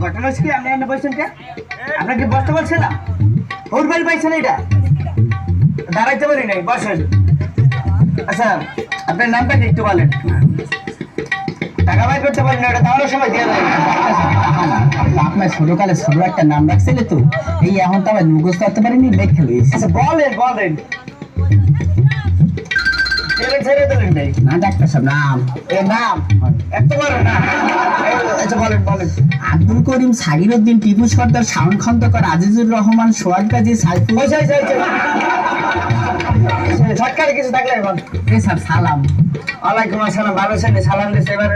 ঘটনা হচ্ছে কি আপনি এনে বলছেন কে? আপনাকে বসতে বলছে না? ওর বাড়ি পাইছেন এটা? দাঁড়াইতে পারি নাই, বসেন। আচ্ছা আপনার নামটা কি একটু বলেন? টাকা বাইর করতে পারেন না, এটা তাহলে সময় দিয়ে দেয়। আপনার ছোটকালে ছোট একটা নাম রাখছিলে তো, এই এখন তো আমার মুখস্থ করতে পারিনি, লেখা লইছি। আচ্ছা বলেন বলেন। ছেড়ে দিলেন নাই না ডাক্তার সাহেব, নাম এর নাম এত বড় না। আচ্ছা বলেন বলেন। আব্দুল করিম, সাগিরউদ্দিন, টিপু সর্দার, শাওন খন্দকার, আজিজুর রহমান, সোহাগ গাজী, সাইফুল। সরকারি কিছু থাকলে এখন। এ স্যার সালাম। ওয়ালাইকুম আসসালাম, ভালো আছেন? সালাম দিচ্ছে এবার।